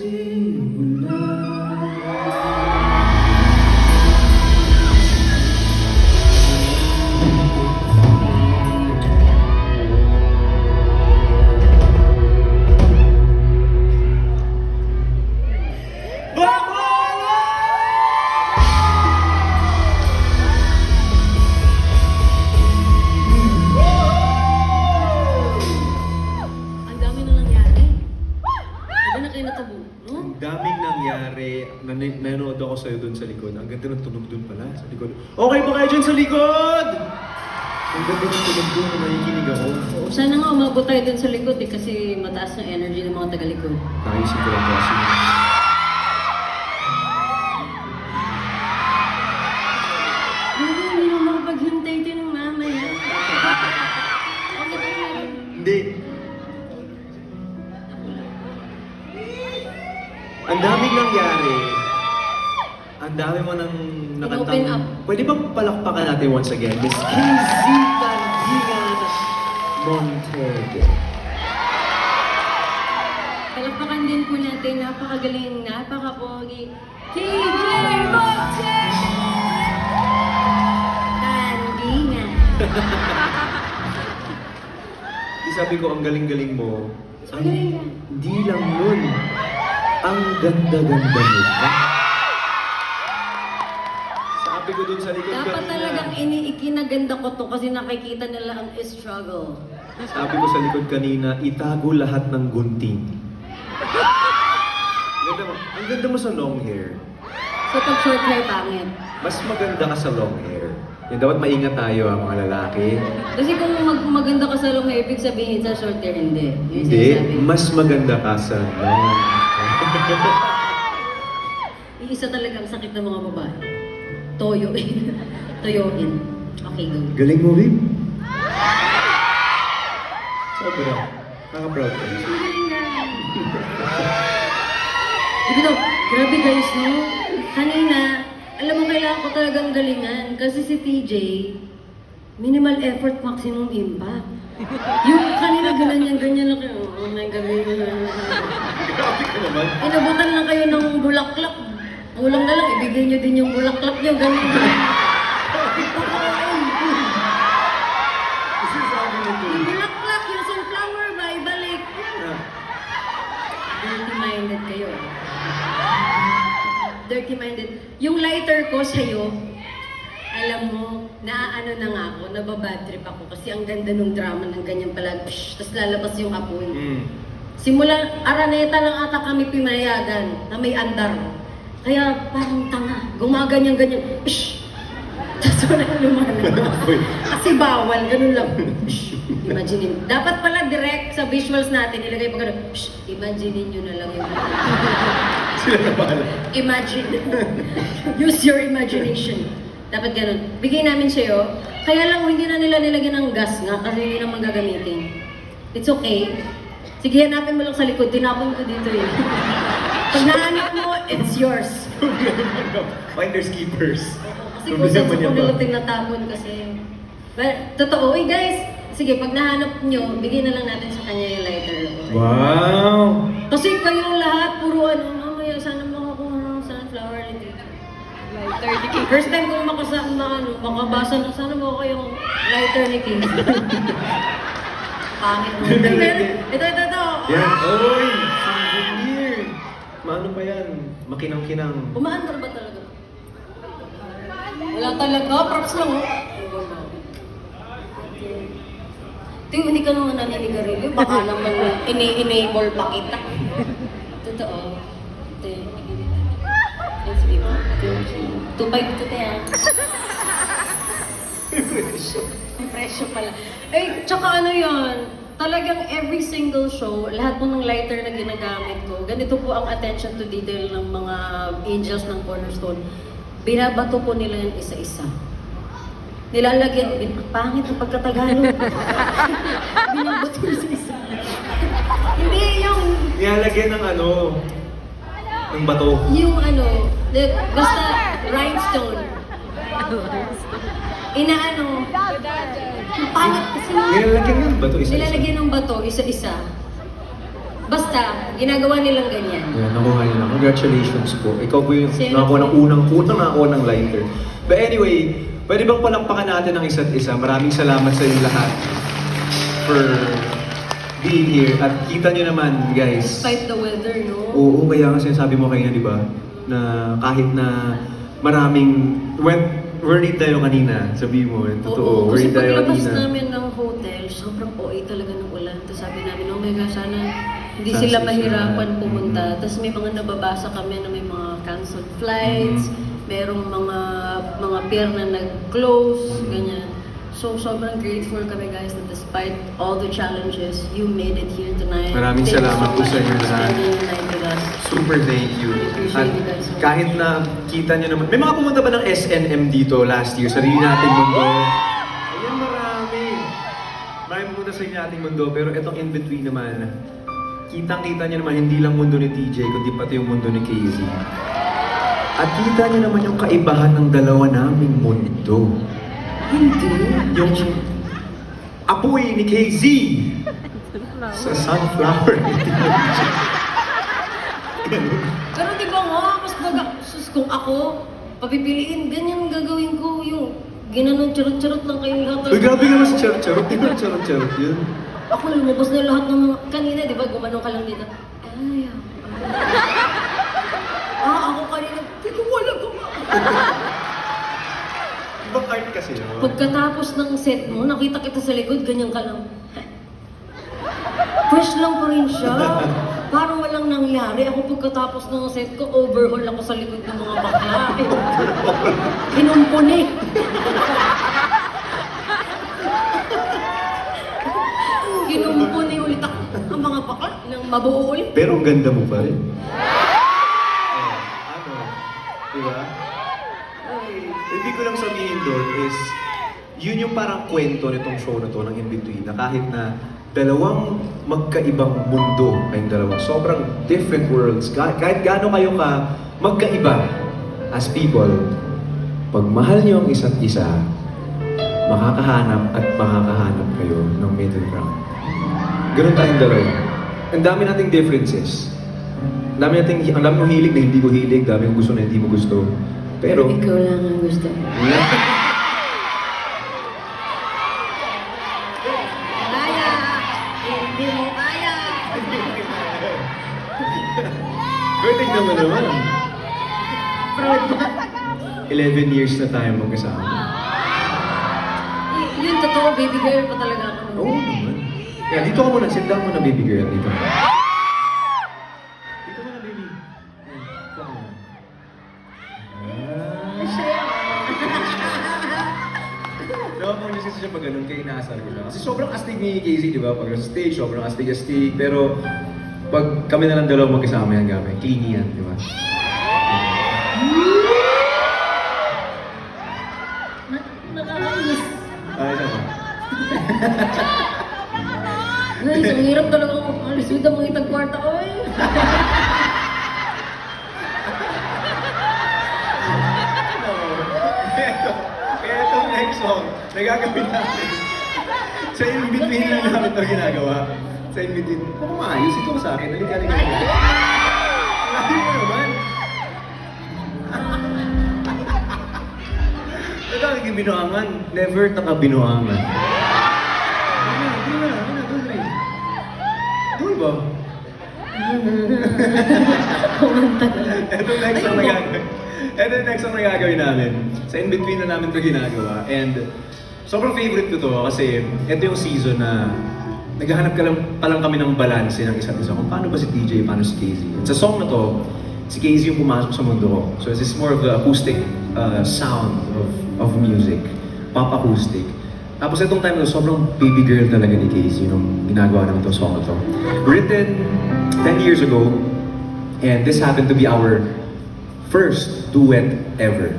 wala. Ang dami na nangyari. Sabi na kayo natabo, no? Ang daming nangyari. Nanonood ako sa'yo dun sa likod. Ang ganda ng tunog dun pala sa likod. Okay ba kayo dyan sa likod? Ang ganda ng tunog dun na nakikinig ako. Oo, sana nga umabot tayo dun sa likod eh, kasi mataas ng energy ng mga taga-likod. Naisip ko lang kasi. Hindi mo makapaghintay din ng mamaya. Okay tayo meron. Hindi. Ang daming nangyari. Ang dami mo nang nakantang... Open up. Pwede bang palakpakan natin once again? Miss Casey Tandigan Montego. Palakpakan din po natin, napakagaling, napakapogi. KJ Montego! Tandingan. Di sabi ko, ang galing-galing mo. Ang galing ka. Di lang nun. Ang ganda-ganda mo. Sabi ko dun sa likod Dapat kanina. talagang ikinaganda ko to kasi nakikita nila ang struggle. Sabi ko sa likod kanina, itago lahat ng gunting. Ganda mo. Ang ganda mo sa long hair. So pag short hair, pangit. Mas maganda ka sa long hair. Yan, dapat maingat tayo mga lalaki. Kasi kung maganda ka sa long hair, ibig sabihin sa short hair, hindi. Yun yung Hindi, sinasabi. mas maganda ka sa long Iisa talaga ang sakit ng mga babae. Toyoin. Toyoin. Okay, go. Galing mo, babe. Sobra. Nakaka-proud ka. Ibig grabe guys, no? Kanina, alam mo kailangan ko talagang galingan. Kasi si TJ, minimal effort, maximum impact. Yung kanina ganyan lang kayo. Oh my God, Grabe ka naman. inabutan lang kayo ng bulaklak. Kulang na lang, ibigay nyo din yung bulaklak nyo. Ganyan. Kasi sabi mo to. Yung bulaklak, yung sunflower ba, ibalik. Dirty-minded kayo. Dirty-minded. Yung lighter ko sa'yo, alam mo, naaano na nga ako, nababad trip ako kasi ang ganda nung drama ng ganyan pala. Tapos lalabas yung apoy. Simula, Araneta lang ata kami pinayagan na may andar. Kaya parang tanga, gumaganyan-ganyan. Tapos wala lumalabas. Kasi bawal, ganun lang. Imagine. Dapat pala direct sa visuals natin, ilagay pa ganun. Imagine nyo na lang yung... Sila na bahala. Imagine. Use your imagination. Dapat ganun. Bigay namin sa'yo. Kaya lang hindi na nila nilagyan ng gas nga kasi hindi naman gagamitin. It's okay. Sige, hanapin mo lang sa likod. Tinapon ko dito eh. Pag nahanap mo, it's yours. Finders keepers. Kasi kung saan ko nila tinatapon kasi. But, totoo. Uy guys, sige, pag nahanap nyo, bigyan na lang natin sa kanya yung lighter. Okay? Wow! Kasi kayo lahat, puro ano, mamaya, sana makakuha ng sunflower ni Tito. Lighter ni King. First time kong makabasa na sana mo kayong lighter ni King. Pangit mo. Ito. Yan! Oy! Souvenir! Maano pa yan? Makinang-kinang. Umaandar ba talaga? Wala talaga, props lang oh. Ting, hindi ka naman naninigarilyo, baka naman ini-enable pa kita. Totoo. Ting, sige po. 2.5 to tayo. Presyo pala. Eh, tsaka ano yun, talagang every single show, lahat po ng lighter na ginagamit ko, ganito po ang attention to detail ng mga angels ng Cornerstone. Binabato po nila yan isa-isa. Nilalagyan, pangit ang pagkatagalog. Binabato isa-isa. Hindi yung... Nilalagyan ng ano? Ng bato. Yung ano, basta rhinestone. Inaano, ang pangit kasi nga. Nilalagyan ng bato isa-isa. Nilalagyan ng bato, isa-isa. Basta, ginagawa nilang ganyan. Yan, nakuha Congratulations po. Ikaw po yung Sino nakakuha ng po? unang nakakuha ng lighter. But anyway, pwede bang palakpakan natin ang isa't isa? Maraming salamat sa inyo lahat for being here. At kita nyo naman, guys. Despite the weather, no? Oo, kaya nga sinasabi mo kanina, di ba? Na kahit na maraming... Worried tayo kanina, sabi mo. Totoo, Oo, kasi worried tayo paglabas kanina. namin ng hotel, sobrang OA talaga ng ulan. Tapos sabi namin, oh my gosh, sana hindi Sana sila sila. mahirapan pumunta. Tapos may mga nababasa kami na may mga canceled flights, merong mga pier na nag-close, ganyan. So, sobrang grateful kami guys na despite all the challenges, you made it here tonight. Maraming Thank you salamat po much sa inyo for lahat. spending the night with us. Super thank you. Appreciate At you guys so much. kahit na kita nyo naman, may mga pumunta ba ng SNM dito last year? Sarili nating mundo. Ayan, marami. Marami pumunta sa sarili nating mundo, pero itong in-between naman, kitang-kita nyo naman, hindi lang mundo ni TJ, kundi pati yung mundo ni KZ. At kita nyo naman yung kaibahan ng dalawa naming mundo. Hindi. Yung apoy ni KZ sa sunflower. Pero di ba nga, mas sus, kung ako, papipiliin, ganyan gagawin ko yung ginanon charot-charot lang kayong lahat. Uy, grabe naman si Charot-Charot. Di ba Charot-Charot yun? Ako lumabas na lahat ng mga, kanina di ba, gumanong ka lang dito. Ay, ako kanina, teka, wala ko ma. Ibang art kasi yun. Pagkatapos ng set mo, nakita kita sa likod, ganyan ka lang. Fresh lang pa rin siya. Parang walang nangyari. Ako pagkatapos ng set ko, overhaul ako sa likod ng mga bakla. Kinumpuni. Kinumpuni ulit ako. Ang mga bakla, nang mabuo ulit. Pero ang ganda mo pa rin. Ano? Diba? Ibig ko lang sabihin doon is, yun yung parang kwento nitong show na to ng In-Between, na kahit na dalawang magkaibang mundo kayong dalawa, sobrang different worlds, kahit gaano kayo ka magkaiba as people, pag mahal niyo ang isa't isa, makakahanap kayo ng middle ground. Ganun tayong dalawa. Ang dami nating differences. Ang dami mong hilig na hindi ko hilig, dami mong gusto na hindi mo gusto. Pero, Ikaw lang ang gusto. Kaya! Hindi mo kaya! pero tignan mo naman, Proud ba? 11 years na tayo magkasama. Yun, totoo, baby girl pa talaga ako. Oo naman. Kaya dito ka muna, sit down muna baby girl dito. Dito muna baby. Ayan, dito ka muna. Diba po niya siya pag ganun, kaya inaasar ko siya. Kasi sobrang astig ni Casey, di ba? Pag sa stage, sobrang astig-astig. Pero pag kami na lang dalawa magkasama yan gamit, clean yan, di ba? Nakakainis. Ay, sama. Guys, ang hirap talaga kung alis with ang mga itag-kwarta. Oy! Kaya itong next song, nagagawin natin. Sa in-between lang namin ito ginagawa. Sa in-between, kung maayos ito sa akin, halika. Lahat mo naman. Ito ang binuangan, never nakabinuangan. Doon ba? Kumanta ka lang. Ito next ang nagagawin namin. Sa in-between na namin ito ginagawa. And sobrang favorite ko to kasi ito yung season na naghahanap pa lang kami ng balance ng isa't isa. Kung paano ba si TJ, paano si Casey. At sa song na to, si Casey yung pumasok sa mundo ko. So this is more of the acoustic sound of music. Pop acoustic. Tapos itong time na sobrang baby girl talaga ni Casey nung ginagawa namin itong song na to. Written 10 years ago, and this happened to be our first duet ever.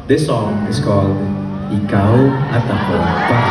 This song is called Ikaw at Ako Pa.